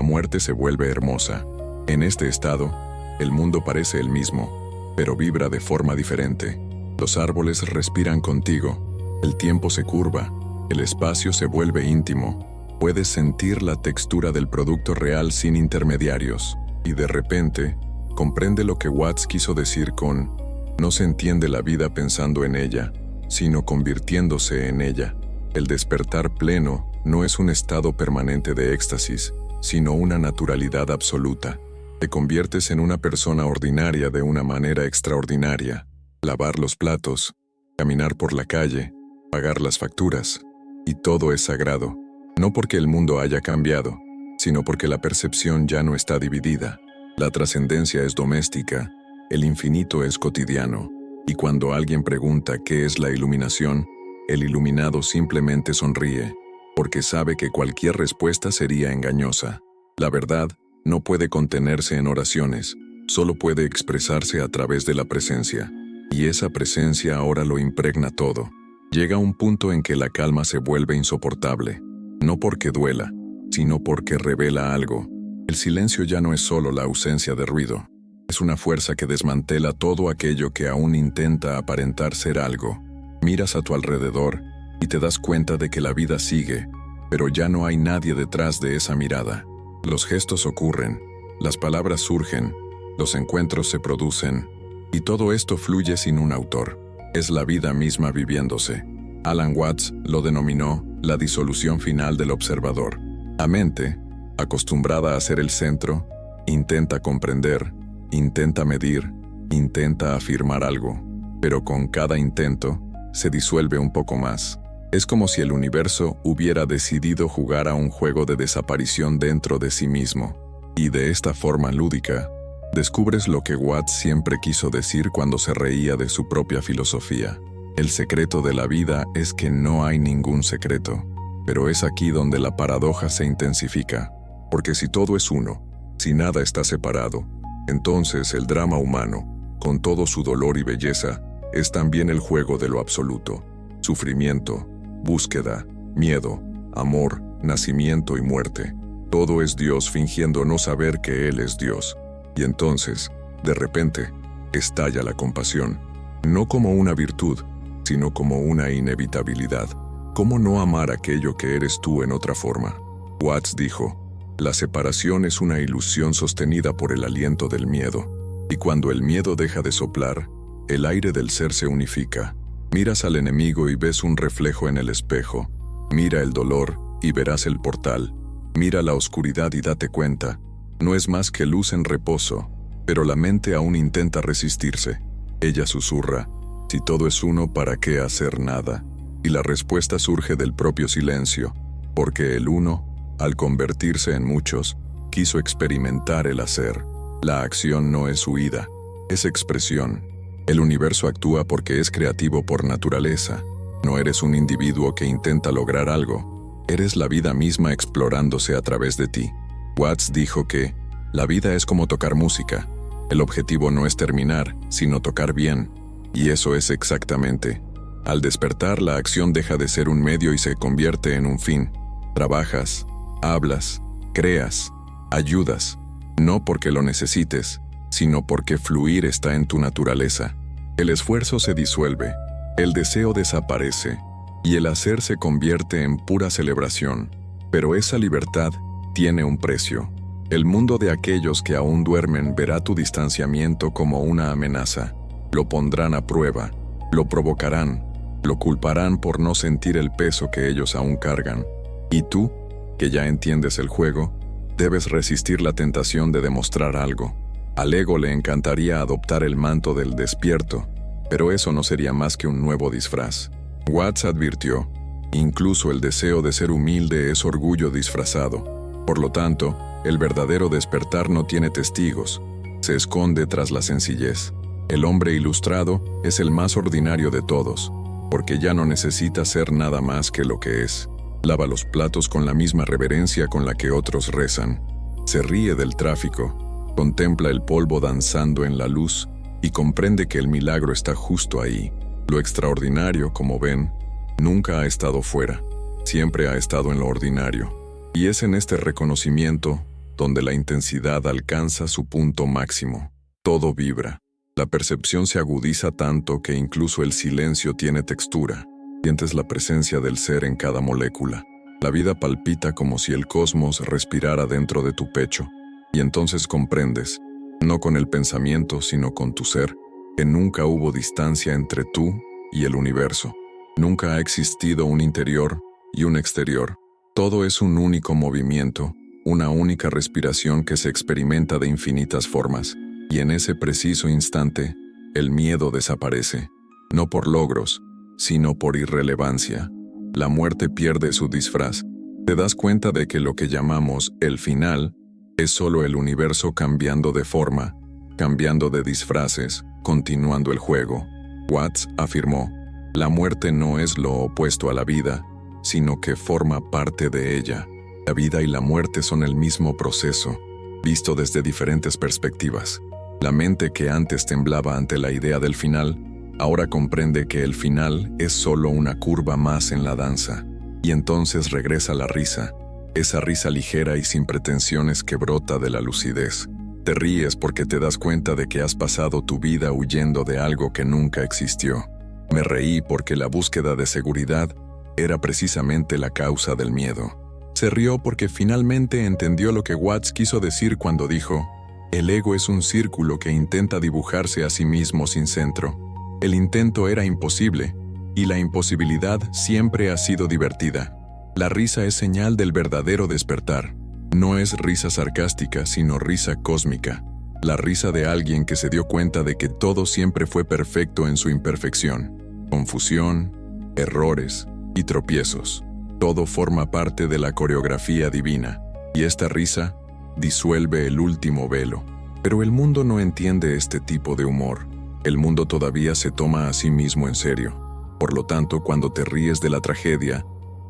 Speaker 1: muerte se vuelve hermosa. En este estado, el mundo parece el mismo, pero vibra de forma diferente. Los árboles respiran contigo, el tiempo se curva, el espacio se vuelve íntimo. Puedes sentir la textura del producto real sin intermediarios. Y de repente, comprende lo que Watts quiso decir con: no se entiende la vida pensando en ella, sino convirtiéndose en ella. El despertar pleno no es un estado permanente de éxtasis, sino una naturalidad absoluta. Te conviertes en una persona ordinaria de una manera extraordinaria. Lavar los platos, caminar por la calle, pagar las facturas, y todo es sagrado. No porque el mundo haya cambiado, sino porque la percepción ya no está dividida. La trascendencia es doméstica, el infinito es cotidiano, y cuando alguien pregunta qué es la iluminación, el iluminado simplemente sonríe, porque sabe que cualquier respuesta sería engañosa. La verdad no puede contenerse en oraciones, solo puede expresarse a través de la presencia, y esa presencia ahora lo impregna todo. Llega un punto en que la calma se vuelve insoportable, no porque duela, sino porque revela algo. El silencio ya no es solo la ausencia de ruido, es una fuerza que desmantela todo aquello que aún intenta aparentar ser algo. Miras a tu alrededor y te das cuenta de que la vida sigue, pero ya no hay nadie detrás de esa mirada. Los gestos ocurren, las palabras surgen, los encuentros se producen, y todo esto fluye sin un autor. Es la vida misma viviéndose. Alan Watts lo denominó la disolución final del observador. La mente, acostumbrada a ser el centro, intenta comprender, intenta medir, intenta afirmar algo, pero con cada intento se disuelve un poco más. Es como si el universo hubiera decidido jugar a un juego de desaparición dentro de sí mismo. Y de esta forma lúdica, descubres lo que Watts siempre quiso decir cuando se reía de su propia filosofía. El secreto de la vida es que no hay ningún secreto. Pero es aquí donde la paradoja se intensifica. Porque si todo es uno, si nada está separado, entonces el drama humano, con todo su dolor y belleza, es también el juego de lo absoluto. Sufrimiento, búsqueda, miedo, amor, nacimiento y muerte. Todo es Dios fingiendo no saber que Él es Dios. Y entonces, de repente, estalla la compasión. No como una virtud, sino como una inevitabilidad. ¿Cómo no amar aquello que eres tú en otra forma? Watts dijo: la separación es una ilusión sostenida por el aliento del miedo. Y cuando el miedo deja de soplar, el aire del ser se unifica. Miras al enemigo y ves un reflejo en el espejo. Mira el dolor y verás el portal. Mira la oscuridad y date cuenta. No es más que luz en reposo, pero la mente aún intenta resistirse. Ella susurra: si todo es uno, ¿para qué hacer nada? Y la respuesta surge del propio silencio, porque el uno, al convertirse en muchos, quiso experimentar el hacer. La acción no es huida, es expresión. El universo actúa porque es creativo por naturaleza. No eres un individuo que intenta lograr algo, eres la vida misma explorándose a través de ti. Watts dijo que la vida es como tocar música. El objetivo no es terminar, sino tocar bien. Y eso es exactamente. Al despertar, la acción deja de ser un medio y se convierte en un fin. Trabajas, hablas, creas, ayudas, no porque lo necesites, sino porque fluir está en tu naturaleza. El esfuerzo se disuelve, el deseo desaparece, y el hacer se convierte en pura celebración. Pero esa libertad tiene un precio. El mundo de aquellos que aún duermen verá tu distanciamiento como una amenaza. Lo pondrán a prueba, lo provocarán, lo culparán por no sentir el peso que ellos aún cargan. Y tú, que ya entiendes el juego, debes resistir la tentación de demostrar algo. Al ego le encantaría adoptar el manto del despierto, pero eso no sería más que un nuevo disfraz. Watts advirtió: incluso el deseo de ser humilde es orgullo disfrazado. Por lo tanto, el verdadero despertar no tiene testigos, se esconde tras la sencillez. El hombre ilustrado es el más ordinario de todos, porque ya no necesita ser nada más que lo que es. Lava los platos con la misma reverencia con la que otros rezan. Se ríe del tráfico, contempla el polvo danzando en la luz y comprende que el milagro está justo ahí. Lo extraordinario, como ven, nunca ha estado fuera, siempre ha estado en lo ordinario. Y es en este reconocimiento donde la intensidad alcanza su punto máximo. Todo vibra. La percepción se agudiza tanto que incluso el silencio tiene textura. Sientes la presencia del ser en cada molécula. La vida palpita como si el cosmos respirara dentro de tu pecho. Y entonces comprendes, no con el pensamiento, sino con tu ser, que nunca hubo distancia entre tú y el universo. Nunca ha existido un interior y un exterior. Todo es un único movimiento, una única respiración que se experimenta de infinitas formas. Y en ese preciso instante, el miedo desaparece. No por logros, sino por irrelevancia. La muerte pierde su disfraz. Te das cuenta de que lo que llamamos el final es solo el universo cambiando de forma, cambiando de disfraces, continuando el juego. Watts afirmó, la muerte no es lo opuesto a la vida, sino que forma parte de ella. La vida y la muerte son el mismo proceso, visto desde diferentes perspectivas. La mente que antes temblaba ante la idea del final, ahora comprende que el final es solo una curva más en la danza. Y entonces regresa la risa, esa risa ligera y sin pretensiones que brota de la lucidez. Te ríes porque te das cuenta de que has pasado tu vida huyendo de algo que nunca existió. Me reí porque la búsqueda de seguridad era precisamente la causa del miedo. Se rió porque finalmente entendió lo que Watts quiso decir cuando dijo, el ego es un círculo que intenta dibujarse a sí mismo sin centro. El intento era imposible, y la imposibilidad siempre ha sido divertida. La risa es señal del verdadero despertar. No es risa sarcástica, sino risa cósmica. La risa de alguien que se dio cuenta de que todo siempre fue perfecto en su imperfección. Confusión, errores y tropiezos. Todo forma parte de la coreografía divina, y esta risa disuelve el último velo. Pero el mundo no entiende este tipo de humor. El mundo todavía se toma a sí mismo en serio. Por lo tanto, cuando te ríes de la tragedia,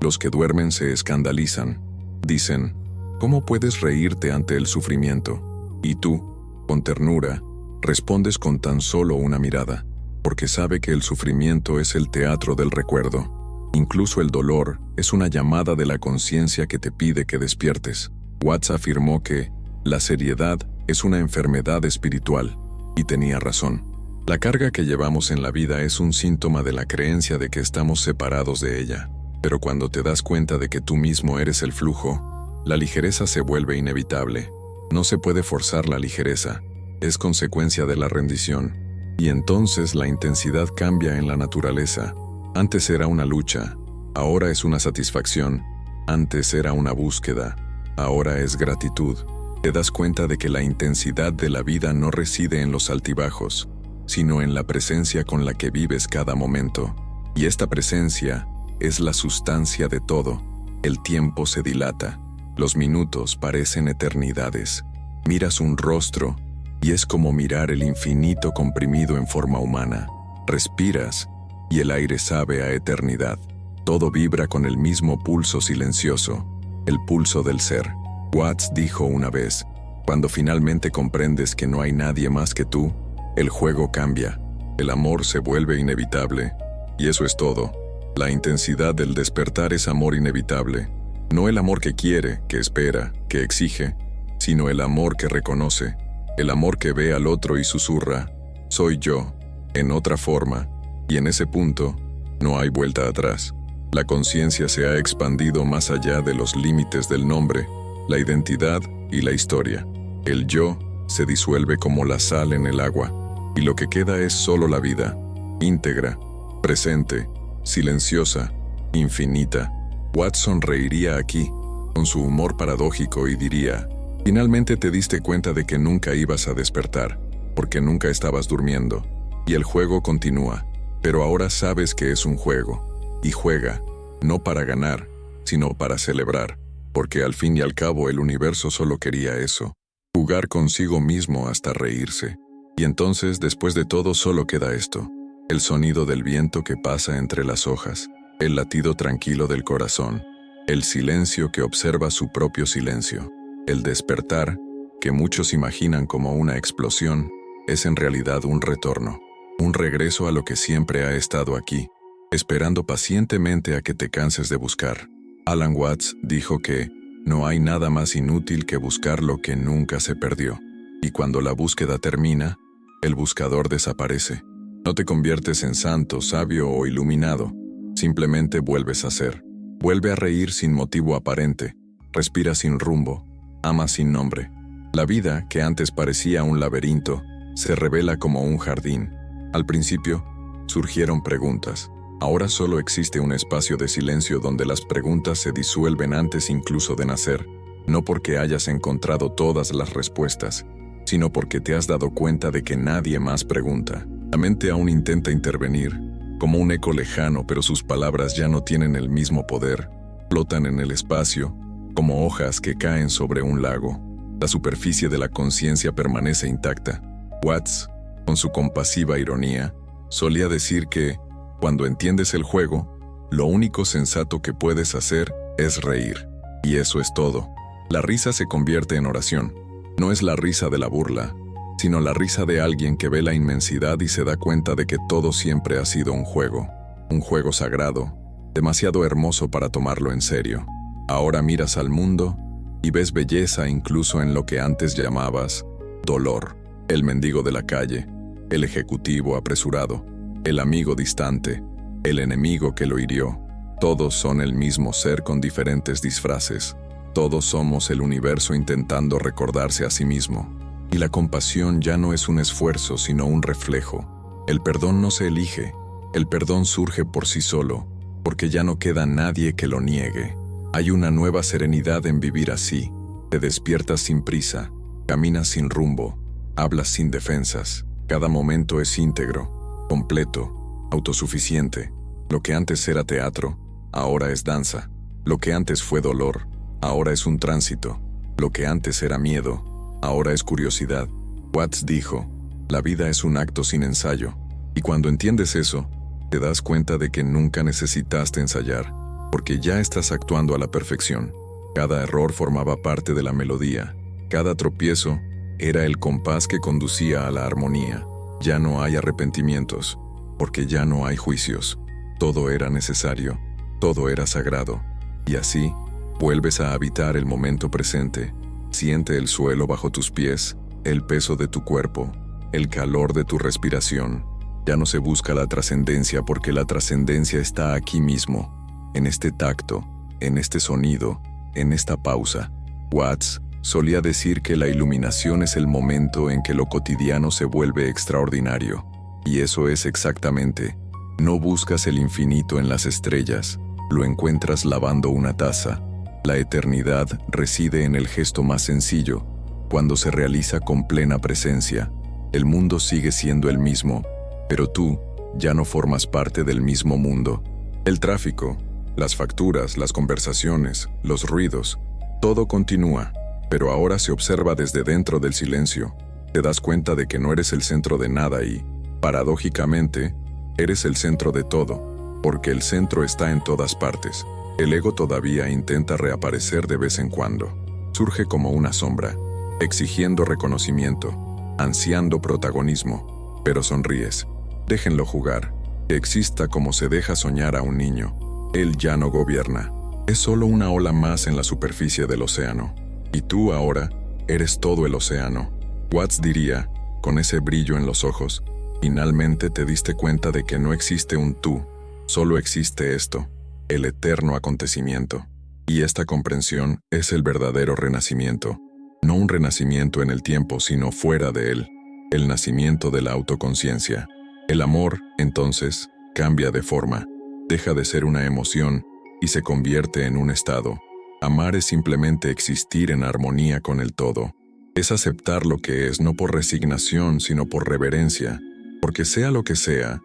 Speaker 1: los que duermen se escandalizan. Dicen, ¿cómo puedes reírte ante el sufrimiento? Y tú, con ternura, respondes con tan solo una mirada, porque sabe que el sufrimiento es el teatro del recuerdo. Incluso el dolor es una llamada de la conciencia que te pide que despiertes. Watts afirmó que la seriedad es una enfermedad espiritual, y tenía razón. La carga que llevamos en la vida es un síntoma de la creencia de que estamos separados de ella. Pero cuando te das cuenta de que tú mismo eres el flujo, la ligereza se vuelve inevitable. No se puede forzar la ligereza, es consecuencia de la rendición. Y entonces la intensidad cambia en la naturaleza. Antes era una lucha, ahora es una satisfacción. Antes era una búsqueda, ahora es gratitud. Te das cuenta de que la intensidad de la vida no reside en los altibajos, sino en la presencia con la que vives cada momento. Y esta presencia es la sustancia de todo. El tiempo se dilata, los minutos parecen eternidades. Miras un rostro y es como mirar el infinito comprimido en forma humana. Respiras y el aire sabe a eternidad. Todo vibra con el mismo pulso silencioso, el pulso del ser. Watts dijo una vez, cuando finalmente comprendes que no hay nadie más que tú, el juego cambia, el amor se vuelve inevitable, y eso es todo. La intensidad del despertar es amor inevitable, no el amor que quiere, que espera, que exige, sino el amor que reconoce, el amor que ve al otro y susurra, soy yo, en otra forma, y en ese punto, no hay vuelta atrás. La conciencia se ha expandido más allá de los límites del nombre, la identidad y la historia. El yo se disuelve como la sal en el agua, y lo que queda es solo la vida, íntegra, presente, silenciosa, infinita. Watts sonreiría aquí, con su humor paradójico, y diría, finalmente te diste cuenta de que nunca ibas a despertar, porque nunca estabas durmiendo, y el juego continúa, pero ahora sabes que es un juego, y juega, no para ganar, sino para celebrar, porque al fin y al cabo el universo solo quería eso, jugar consigo mismo hasta reírse. Y entonces, después de todo, solo queda esto, el sonido del viento que pasa entre las hojas, el latido tranquilo del corazón, el silencio que observa su propio silencio, el despertar, que muchos imaginan como una explosión, es en realidad un retorno, un regreso a lo que siempre ha estado aquí, esperando pacientemente a que te canses de buscar. Alan Watts dijo que no hay nada más inútil que buscar lo que nunca se perdió, y cuando la búsqueda termina, el buscador desaparece. No te conviertes en santo, sabio o iluminado, simplemente vuelves a ser. Vuelve a reír sin motivo aparente, respira sin rumbo, ama sin nombre. La vida, que antes parecía un laberinto, se revela como un jardín. Al principio, surgieron preguntas. Ahora solo existe un espacio de silencio donde las preguntas se disuelven antes incluso de nacer, no porque hayas encontrado todas las respuestas, sino porque te has dado cuenta de que nadie más pregunta. La mente aún intenta intervenir, como un eco lejano, pero sus palabras ya no tienen el mismo poder. Flotan en el espacio, como hojas que caen sobre un lago. La superficie de la conciencia permanece intacta. Watts, con su compasiva ironía, solía decir que, cuando entiendes el juego, lo único sensato que puedes hacer es reír. Y eso es todo. La risa se convierte en oración. No es la risa de la burla, sino la risa de alguien que ve la inmensidad y se da cuenta de que todo siempre ha sido un juego sagrado, demasiado hermoso para tomarlo en serio. Ahora miras al mundo y ves belleza incluso en lo que antes llamabas dolor. El mendigo de la calle, el ejecutivo apresurado, el amigo distante, el enemigo que lo hirió. Todos son el mismo ser con diferentes disfraces. Todos somos el universo intentando recordarse a sí mismo. Y la compasión ya no es un esfuerzo, sino un reflejo. El perdón no se elige. El perdón surge por sí solo, porque ya no queda nadie que lo niegue. Hay una nueva serenidad en vivir así. Te despiertas sin prisa, caminas sin rumbo, hablas sin defensas. Cada momento es íntegro, completo, autosuficiente. Lo que antes era teatro, ahora es danza. Lo que antes fue dolor, ahora es un tránsito. Lo que antes era miedo, ahora es curiosidad. Watts dijo, la vida es un acto sin ensayo. Y cuando entiendes eso, te das cuenta de que nunca necesitaste ensayar, porque ya estás actuando a la perfección. Cada error formaba parte de la melodía. Cada tropiezo era el compás que conducía a la armonía. Ya no hay arrepentimientos, porque ya no hay juicios. Todo era necesario, todo era sagrado. Y así, vuelves a habitar el momento presente. Siente el suelo bajo tus pies, el peso de tu cuerpo, el calor de tu respiración. Ya no se busca la trascendencia porque la trascendencia está aquí mismo, en este tacto, en este sonido, en esta pausa. Watts solía decir que la iluminación es el momento en que lo cotidiano se vuelve extraordinario. Y eso es exactamente. No buscas el infinito en las estrellas, lo encuentras lavando una taza. La eternidad reside en el gesto más sencillo, cuando se realiza con plena presencia. El mundo sigue siendo el mismo, pero tú ya no formas parte del mismo mundo. El tráfico, las facturas, las conversaciones, los ruidos, todo continúa, pero ahora se observa desde dentro del silencio. Te das cuenta de que no eres el centro de nada y, paradójicamente, eres el centro de todo, porque el centro está en todas partes. El ego todavía intenta reaparecer de vez en cuando. Surge como una sombra, exigiendo reconocimiento, ansiando protagonismo, pero sonríes. Déjenlo jugar, que exista como se deja soñar a un niño. Él ya no gobierna. Es solo una ola más en la superficie del océano. Y tú ahora eres todo el océano. Watts diría, con ese brillo en los ojos, finalmente te diste cuenta de que no existe un tú, solo existe esto, el eterno acontecimiento. Y esta comprensión es el verdadero renacimiento. No un renacimiento en el tiempo, sino fuera de él, el nacimiento de la autoconciencia. El amor, entonces, cambia de forma, deja de ser una emoción y se convierte en un estado. Amar es simplemente existir en armonía con el todo. Es aceptar lo que es, no por resignación, sino por reverencia, porque sea lo que sea,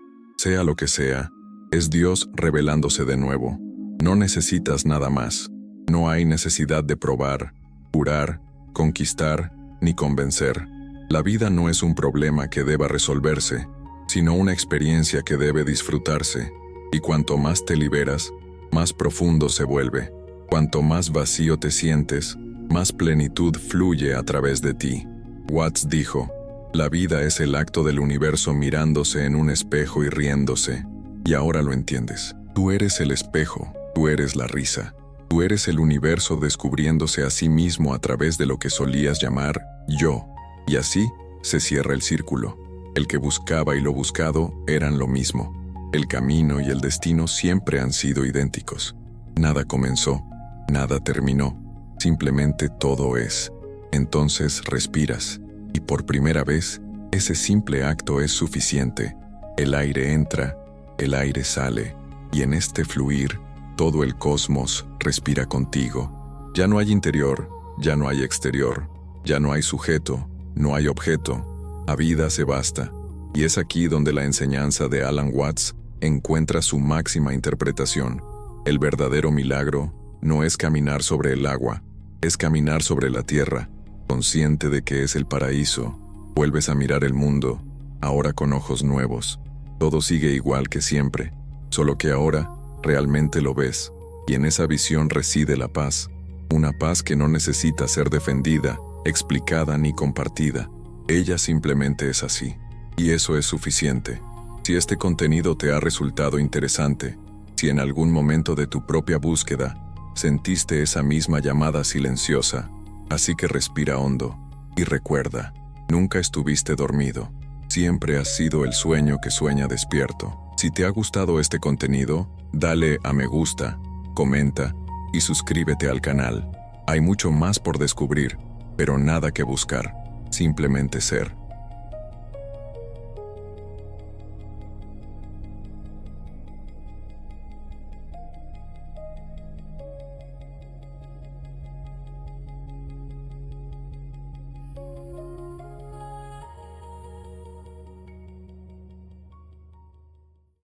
Speaker 1: es Dios revelándose de nuevo. No necesitas nada más. No hay necesidad de probar, curar, conquistar, ni convencer. La vida no es un problema que deba resolverse, sino una experiencia que debe disfrutarse. Y cuanto más te liberas, más profundo se vuelve. Cuanto más vacío te sientes, más plenitud fluye a través de ti. Watts dijo, La vida es el acto del universo mirándose en un espejo y riéndose. Y ahora lo entiendes. Tú eres el espejo, tú eres la risa. Tú eres el universo descubriéndose a sí mismo a través de lo que solías llamar yo. Y así se cierra el círculo. El que buscaba y lo buscado eran lo mismo. El camino y el destino siempre han sido idénticos. Nada comenzó, nada terminó. Simplemente todo es. Entonces respiras. Y por primera vez, ese simple acto es suficiente. El aire entra, el aire sale. Y en este fluir, todo el cosmos respira contigo. Ya no hay interior, ya no hay exterior, ya no hay sujeto, no hay objeto. A vida se basta. Y es aquí donde la enseñanza de Alan Watts encuentra su máxima interpretación. El verdadero milagro no es caminar sobre el agua, es caminar sobre la tierra, consciente de que es el paraíso. Vuelves a mirar el mundo, ahora con ojos nuevos. Todo sigue igual que siempre, solo que ahora realmente lo ves, y en esa visión reside la paz, una paz que no necesita ser defendida, explicada ni compartida. Ella simplemente es así, y eso es suficiente. Si este contenido te ha resultado interesante, si en algún momento de tu propia búsqueda sentiste esa misma llamada silenciosa, así que respira hondo y recuerda, nunca estuviste dormido, siempre has sido el sueño que sueña despierto. Si te ha gustado este contenido, dale a me gusta, comenta y suscríbete al canal. Hay mucho más por descubrir, pero nada que buscar, simplemente ser.